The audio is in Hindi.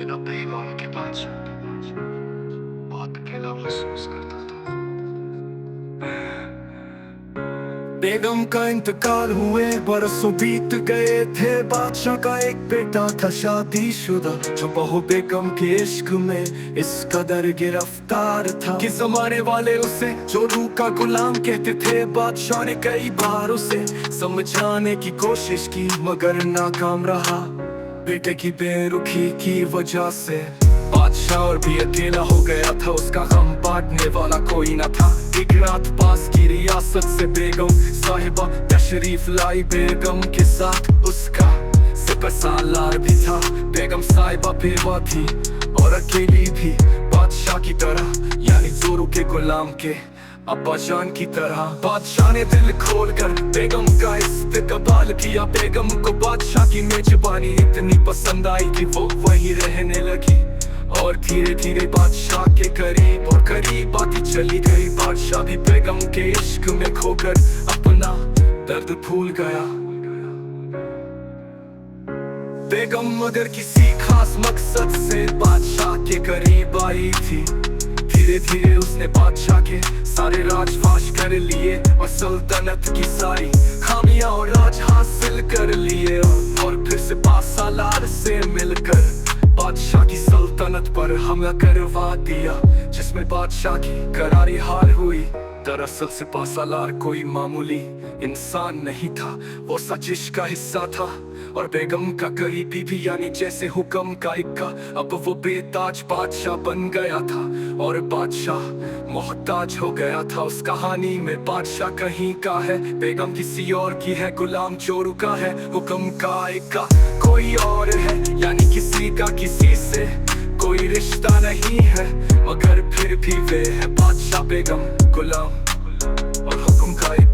बिना बेईमान के पास बहुत अकेला महसूस करता था। बेगम का इंतकाल हुए बरसों बीत गए थे। बादशाह का एक बेटा था शादीशुदा, जो बहू बेगम के इश्क में इस कदर गिरफ्तार था कि जमाने वाले उसे जोरू का गुलाम कहते थे। बादशाह ने कई बार उसे समझाने की कोशिश की मगर नाकाम रहा। बेटे की बेरुखी की वजह से बादशाह और भी अकेला हो गया था। उसका गम बांटने वाला कोई न था। एक रात पास की रियासत से बेगम साहिबा तशरीफ लाई। बेगम के साथ उसका सिपहसालार भी था। बेगम साहिबा बेवा थी और अकेली भी, बादशाह की तरह यानी जोरू के गुलाम के अब्बा जान की तरह। बादशाह ने दिल खोलकर बेगम का इस्तकबाल किया। बेगम को बादशाह की मेजबानी इतनी पसंद आई कि वो वहीं रहने लगी और धीरे धीरे बादशाह के करीब और करीब आती चली गई। बादशाह भी बेगम के इश्क में खोकर अपना दर्द भूल गया। बेगम मगर किसी खास मकसद से बादशाह के करीब आई थी। धीरे धीरे उसने बादशाह के सारे राज फाश कर लिए और सल्तनत की सारी खामियां और राज हासिल कर लिए। और फिर से सिपहसालार से मिलकर बादशाह की सल्तनत पर हमला करवा दिया, जिसमें बादशाह की करारी हार हुई। दरअसल सिपहसालार कोई मामूली इंसान नहीं था, वो साजिश का हिस्सा था और बेगम का करीबी भी, यानी जैसे हुक्म का इक्का। अब वो बेताज बादशाह बन गया था और बादशाह मोहताज हो गया था। उस कहानी में बादशाह कहीं का है, बेगम किसी और की है, गुलाम जोरू का है, हुक्म का इक्का कोई और है, यानी किसी का किसी से कोई रिश्ता नहीं है। मगर फिर भी वे है बादशाह, बेगम, गुलाम और हुक्म का इक्का।